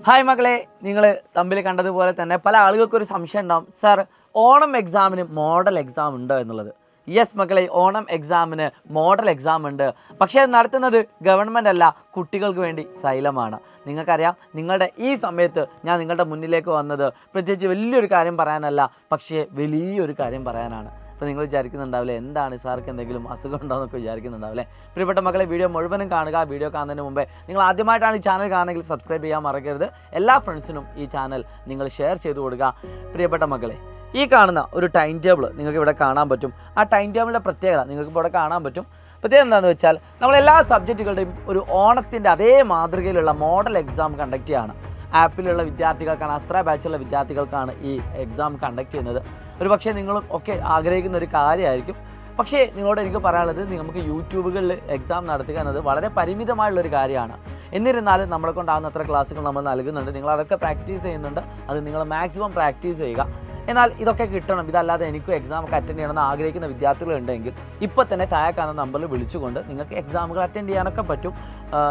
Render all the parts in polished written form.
Hi മക്കളെ, നിങ്ങൾ തമ്മിൽ കണ്ടതുപോലെ തന്നെ പല ആളുകൾക്കൊരു സംശയം ഉണ്ടാവും, സാർ ഓണം എക്സാമിന് മോഡൽ എക്സാം ഉണ്ടോ എന്നുള്ളത്. യെസ് മക്കളെ, ഓണം എക്സാമിന് മോഡൽ എക്സാം ഉണ്ട്. പക്ഷേ അത് നടത്തുന്നത് ഗവൺമെൻറ് അല്ല, കുട്ടികൾക്ക് വേണ്ടി സൈലമാണ്. നിങ്ങൾക്കറിയാം, നിങ്ങളുടെ ഈ സമയത്ത് ഞാൻ നിങ്ങളുടെ മുന്നിലേക്ക് വന്നത് പ്രത്യേകിച്ച് വലിയൊരു കാര്യം പറയാനല്ല, പക്ഷേ വലിയൊരു കാര്യം പറയാനാണ്. അപ്പോൾ നിങ്ങൾ വിചാരിക്കുന്നുണ്ടാവില്ലേ, എന്താണ് സാർക്ക് എന്തെങ്കിലും അസുഖം ഉണ്ടോ എന്നൊക്കെ വിചാരിക്കുന്നുണ്ടാവില്ലേ. പ്രിയപ്പെട്ട മക്കളെ, വീഡിയോ മുഴുവനും കാണുക. വീഡിയോ കാണുന്നതിന് മുമ്പേ നിങ്ങൾ ആദ്യമായിട്ടാണ് ഈ ചാനൽ കാണുന്നതെങ്കിൽ സബ്സ്ക്രൈബ് ചെയ്യാൻ മറക്കരുത്. എല്ലാ ഫ്രണ്ട്സിനും ഈ ചാനൽ നിങ്ങൾ ഷെയർ ചെയ്ത് കൊടുക്കുക. പ്രിയപ്പെട്ട മക്കളെ, ഈ കാണുന്ന ഒരു ടൈം ടേബിൾ നിങ്ങൾക്ക് ഇവിടെ കാണാൻ പറ്റും. ആ ടൈം ടേബിളിൻ്റെ പ്രത്യേകത നിങ്ങൾക്ക് ഇവിടെ കാണാൻ പറ്റും. പ്രത്യേകത എന്താണെന്ന് വെച്ചാൽ, നമ്മളെല്ലാ സബ്ജക്റ്റുകളുടെയും ഒരു ഓണത്തിൻ്റെ അതേ മാതൃകയിലുള്ള മോഡൽ എക്സാം കണ്ടക്ട് ചെയ്യുകയാണ്. ആപ്പിലുള്ള വിദ്യാർത്ഥികൾക്കാണ്, അസ്ത്ര ബാച്ചിലുള്ള വിദ്യാർത്ഥികൾക്കാണ് ഈ എക്സാം കണ്ടക്ട് ചെയ്യുന്നത്. ഒരു പക്ഷേ നിങ്ങളും ഒക്കെ ആഗ്രഹിക്കുന്ന ഒരു കാര്യമായിരിക്കും. പക്ഷേ നിങ്ങളോട് എനിക്ക് പറയാനുള്ളത്, നമുക്ക് യൂട്യൂബുകളിൽ എക്സാം നടത്തുക എന്നത് വളരെ പരിമിതമായുള്ളൊരു കാര്യമാണ്. എന്നിരുന്നാലും നമ്മളെ കൊണ്ടാകുന്ന അത്ര ക്ലാസ്സുകൾ നമ്മൾ നൽകുന്നുണ്ട്. നിങ്ങൾ അതൊക്കെ പ്രാക്ടീസ് ചെയ്യുന്നുണ്ട്. അത് നിങ്ങൾ മാക്സിമം പ്രാക്ടീസ് ചെയ്യുക. എന്നാൽ ഇതൊക്കെ കിട്ടണം, ഇതല്ലാതെ എനിക്കും എക്സാം ഒക്കെ അറ്റൻഡ് ചെയ്യണമെന്ന് ആഗ്രഹിക്കുന്ന വിദ്യാർത്ഥികളുണ്ടെങ്കിൽ ഇപ്പോൾ തന്നെ താഴെ കാണുന്ന നമ്പറിൽ വിളിച്ചുകൊണ്ട് നിങ്ങൾക്ക് എക്സാമുകൾ അറ്റൻഡ് ചെയ്യാനൊക്കെ പറ്റും.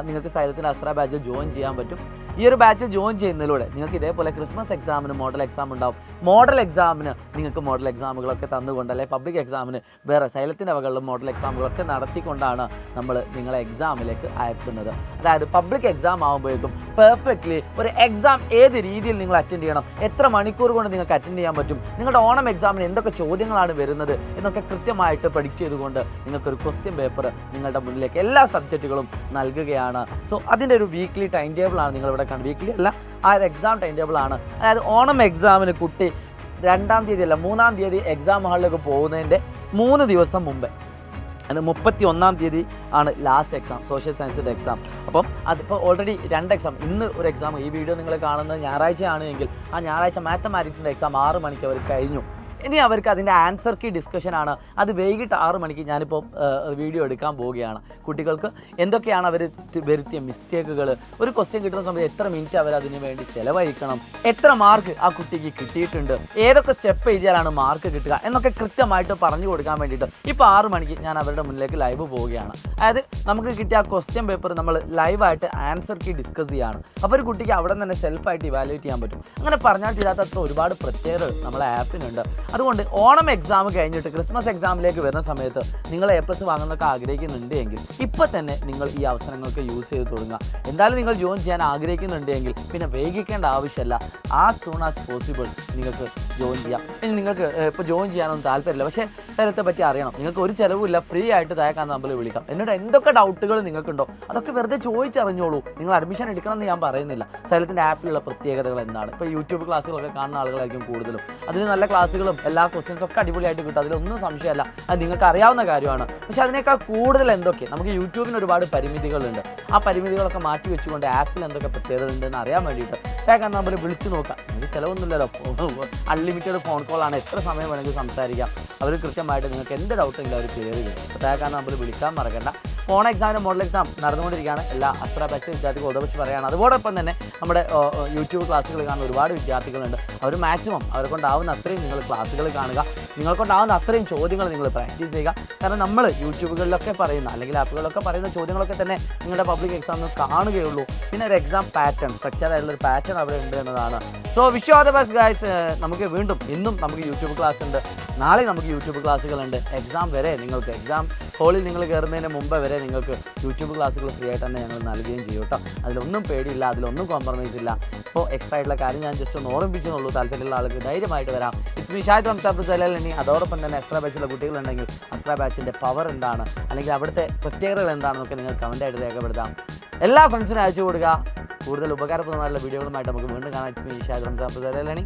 നിങ്ങൾക്ക് സൈലത്തിൻ്റെ അസ്ത്ര ബാച്ചിൽ ജോയിൻ ചെയ്യാൻ പറ്റും. ഈ ഒരു ബാച്ചിൽ ജോയിൻ ചെയ്യുന്നതിലൂടെ നിങ്ങൾക്ക് ഇതേപോലെ ക്രിസ്മസ് എക്സാമിന് മോഡൽ എക്സാം ഉണ്ടാവും. മോഡൽ എക്സാമിന് നിങ്ങൾക്ക് മോഡൽ എക്സാമുകളൊക്കെ തന്നുകൊണ്ട്, അല്ലെങ്കിൽ പബ്ലിക് എക്സാമിന് വേറെ സൈലത്തിൻ്റെ വകകളിലും മോഡൽ എക്സാമുകളൊക്കെ നടത്തിക്കൊണ്ടാണ് നമ്മൾ നിങ്ങളെ എക്സാമിലേക്ക് അയക്കുന്നത്. അതായത് പബ്ലിക് എക്സാം ആകുമ്പോഴേക്കും പെർഫെക്റ്റ്ലി ഒരു എക്സാം ഏത് രീതിയിൽ നിങ്ങൾ അറ്റൻഡ് ചെയ്യണം, എത്ര മണിക്കൂർ കൊണ്ട് നിങ്ങൾക്ക് അറ്റൻഡ് ചെയ്യാൻ പറ്റും, നിങ്ങളുടെ ഓണം എക്സാമിന് എന്തൊക്കെ ചോദ്യങ്ങളാണ് വരുന്നത് എന്നൊക്കെ കൃത്യമായിട്ട് പ്രഡിക്റ്റ് ചെയ്തുകൊണ്ട് നിങ്ങൾക്കൊരു ക്വസ്റ്റ്യൻ പേപ്പർ നിങ്ങളുടെ മുന്നിലേക്ക് എല്ലാ സബ്ജക്റ്റുകളും നൽകുകയാണ്. സോ അതിൻ്റെ ഒരു വീക്ക്ലി ടൈം ടേബിളാണ് നിങ്ങളിവിടെ കണ്ടത്. വീക്ക്ലി അല്ല, ആ ഒരു എക്സാം ടൈം ടേബിളാണ്. അതായത് ഓണം എക്സാമിന് കുട്ടി 2-ാം തീയതി അല്ല 3-ാം തീയതി എക്സാം ഹാളിലേക്ക് പോകുന്നതിൻ്റെ 3 ദിവസം മുമ്പേ, അത് 31-ാം തീയതി ആണ് ലാസ്റ്റ് എക്സാം, സോഷ്യൽ സയൻസിൻ്റെ എക്സാം. അപ്പം അതിപ്പോൾ ഓൾറെഡി 2 എക്സാം, ഇന്ന് ഒരു എക്സാം, ഈ വീഡിയോ നിങ്ങൾ കാണുന്നത് ഞായറാഴ്ചയാണ് എങ്കിൽ ആ ഞായറാഴ്ച മാത്തമാറ്റിക്സിൻ്റെ എക്സാം 6 മണിക്ക് അവർ കഴിഞ്ഞു. ഇനി അവർക്ക് അതിൻ്റെ ആൻസർ കീ ഡിസ്കഷനാണ്. അത് വൈകിട്ട് 6 മണിക്ക് ഞാനിപ്പോൾ വീഡിയോ എടുക്കാൻ പോവുകയാണ്. കുട്ടികൾക്ക് എന്തൊക്കെയാണ് അവർ വരുത്തിയ മിസ്റ്റേക്കുകൾ, ഒരു ക്വസ്റ്റ്യൻ കിട്ടുന്ന സമയത്ത് എത്ര മിനിറ്റ് അവർ അതിന് വേണ്ടി ചിലവഴിക്കണം, എത്ര മാർക്ക് ആ കുട്ടിക്ക് കിട്ടിയിട്ടുണ്ട്, ഏതൊക്കെ സ്റ്റെപ്പ് എഴുതിയാലാണ് മാർക്ക് കിട്ടുക എന്നൊക്കെ കൃത്യമായിട്ട് പറഞ്ഞു കൊടുക്കാൻ വേണ്ടിയിട്ട് ഇപ്പോൾ 6 മണിക്ക് ഞാൻ അവരുടെ മുന്നിലേക്ക് ലൈവ് പോവുകയാണ്. അതായത് നമുക്ക് കിട്ടിയ ആ ക്വസ്റ്റ്യൻ പേപ്പർ നമ്മൾ ലൈവായിട്ട് ആൻസർ കീ ഡിസ്കസ് ചെയ്യുകയാണ്. അപ്പോൾ ഒരു കുട്ടിക്ക് അവിടെ തന്നെ സെൽഫായിട്ട് ഇവാലുവേറ്റ് ചെയ്യാൻ പറ്റും. അങ്ങനെ പറഞ്ഞാൽ തീരാത്തത്ര ഒരുപാട് പ്രത്യേകതകൾ നമ്മളെ ആപ്പിനുണ്ട്. അതുകൊണ്ട് ഓണം എക്സാം കഴിഞ്ഞിട്ട് ക്രിസ്മസ് എക്സാമിലേക്ക് വരുന്ന സമയത്ത് നിങ്ങൾ A+ വാങ്ങുന്നതൊക്കെ ആഗ്രഹിക്കുന്നുണ്ട് എങ്കിൽ ഇപ്പോൾ തന്നെ നിങ്ങൾ ഈ അവസരങ്ങൾക്ക് യൂസ് ചെയ്ത് തുടങ്ങുക. എന്തായാലും നിങ്ങൾ ജോയിൻ ചെയ്യാൻ ആഗ്രഹിക്കുന്നുണ്ടെങ്കിൽ പിന്നെ വൈകിക്കേണ്ട ആവശ്യമില്ല. ആസ് സൂൺ ആസ് പോസിബിൾ നിങ്ങൾക്ക് ജോയിൻ ചെയ്യാം. ഇനി നിങ്ങൾക്ക് ഇപ്പോൾ ജോയിൻ ചെയ്യാനൊന്നും താല്പര്യമില്ല, പക്ഷേ സ്ഥലത്തെ പറ്റി അറിയണം, നിങ്ങൾക്ക് ഒരു ചിലവുമില്ല, ഫ്രീ ആയിട്ട് താഴെ നമ്പറിൽ വിളിക്കാം. എന്നിട്ട് എന്തൊക്കെ ഡൗട്ടുകൾ നിങ്ങൾക്കുണ്ടോ അതൊക്കെ വെറുതെ ചോദിച്ചറിഞ്ഞോളൂ. നിങ്ങൾ അഡ്മിഷൻ എടുക്കണമെന്ന് ഞാൻ പറയുന്നില്ല. സൈലത്തിൻ്റെ ആപ്പിലുള്ള പ്രത്യേകതകൾ എന്താണ്, ഇപ്പോൾ യൂട്യൂബ് ക്ലാസ്സുകളൊക്കെ കാണുന്ന ആളുകളായിരിക്കും കൂടുതലും. അതിന് നല്ല ക്ലാസ്സുകളും എല്ലാ ക്വസ്റ്റ്യൻസും ഒക്കെ അടിപൊളിയായിട്ട് കിട്ടും, അതിലൊന്നും സംശയമല്ല. അത് നിങ്ങൾക്ക് അറിയാവുന്ന കാര്യമാണ്. പക്ഷേ അതിനേക്കാൾ കൂടുതൽ എന്തൊക്കെ നമുക്ക് യൂട്യൂബിന് ഒരുപാട് പരിമിതികളുണ്ട്. ആ പരിമിതികളൊക്കെ മാറ്റി വെച്ചുകൊണ്ട് ആപ്പിൽ എന്തൊക്കെ പ്രത്യേകത ഉണ്ടെന്ന് അറിയാൻ വേണ്ടിയിട്ട് താഴെ നമ്പർ വിളിച്ചു നോക്കാം. നിങ്ങൾക്ക് ചിലവൊന്നുമില്ലല്ലോ, അൺലിമിറ്റഡ് ഫോൺ കോളാണ്, എത്ര സമയം വേണമെങ്കിൽ സംസാരിക്കാം. അവർ കൃത്യമായിട്ട് നിങ്ങൾക്ക് എന്ത് ഡൗട്ടെങ്കിലും അവർ ക്ലിയർ ചെയ്യും. അപ്പോൾ താഴെ നമ്പർ വിളിക്കാൻ മറക്കണ്ട. ഓണം എക്സാമിൻ്റെ മോഡൽ എക്സാം നടന്നുകൊണ്ടിരിക്കുകയാണ്. എല്ലാ അസ്ത്ര ബാച്ച് വിദ്യാർത്ഥികൾ ഉദവശി പറയുകയാണ്. അതോടൊപ്പം തന്നെ നമ്മുടെ യൂട്യൂബ് ക്ലാസ്സുകൾ കാണുന്ന ഒരുപാട് വിദ്യാർത്ഥികളുണ്ട്. അവർ മാക്സിമം അവരെ കൊണ്ടാവുന്ന അത്രയും നിങ്ങൾ ക്ലാസ്സുകൾ കാണുക, നിങ്ങൾക്കൊണ്ടാവുന്ന അത്രയും ചോദ്യങ്ങൾ നിങ്ങൾ പ്രാക്ടീസ് ചെയ്യുക. കാരണം നമ്മൾ യൂട്യൂബുകളിലൊക്കെ പറയുന്ന അല്ലെങ്കിൽ ആപ്പുകളിലൊക്കെ പറയുന്ന ചോദ്യങ്ങളൊക്കെ തന്നെ നിങ്ങളുടെ പബ്ലിക് എക്സാമിന് കാണുകയുള്ളൂ. പിന്നെ ഒരു എക്സാം പാറ്റേൺ, സ്ട്രക്ചർ ആയിട്ടുള്ളൊരു പാറ്റേൺ അവിടെ ഉണ്ട് എന്നതാണ്. So wish all the best guys. നമുക്ക് വീണ്ടും ഇന്നും നമുക്ക് യൂട്യൂബ് ക്ലാസ് ഉണ്ട്, നാളെ നമുക്ക് യൂട്യൂബ് ക്ലാസ്സുകളുണ്ട്. എക്സാം വരെ നിങ്ങൾക്ക്, എക്സാം ഹോളിൽ നിങ്ങൾ കയറുന്നതിന് മുമ്പ് വരെ നിങ്ങൾക്ക് യൂട്യൂബ് ക്ലാസ്സുകൾ ഫ്രീ ആയിട്ട് തന്നെ ഞങ്ങൾ നൽകുകയും ചെയ്യും കേട്ടോ. അതിലൊന്നും പേടിയില്ല, അതിലൊന്നും കോംപ്രമൈസ് ഇല്ല. ഇപ്പോൾ എക്സ്ട്രാ ആയിട്ടുള്ള കാര്യം ഞാൻ ജസ്റ്റ് ഒന്ന് ഓർമ്മിപ്പിച്ചെന്നുള്ളൂ. താല്പര്യമുള്ള ആൾക്ക് ധൈര്യമായിട്ട് വരാം. It's me Shahid Ramsab Salani. അതോടൊപ്പം തന്നെ എക്സ്ട്രാ ബാച്ചിലുള്ള കുട്ടികളുണ്ടെങ്കിൽ എക്സ്ട്രാ ബാച്ചിൻ്റെ പവർ എന്താണ്, അല്ലെങ്കിൽ അവിടുത്തെ പ്രത്യേകതകൾ എന്താണെന്നൊക്കെ നിങ്ങൾ കമൻറ്റായിട്ട് രേഖപ്പെടുത്താം. എല്ലാ ഫ്രണ്ട്സിനും അയച്ചു കൊടുക്കുക. കൂടുതൽ ഉപകാരപ്രദമായുള്ള വീഡിയോകളുമായിട്ട് നമുക്ക് വീണ്ടും കാണാം. It's me Shahid Ramsab സലനി.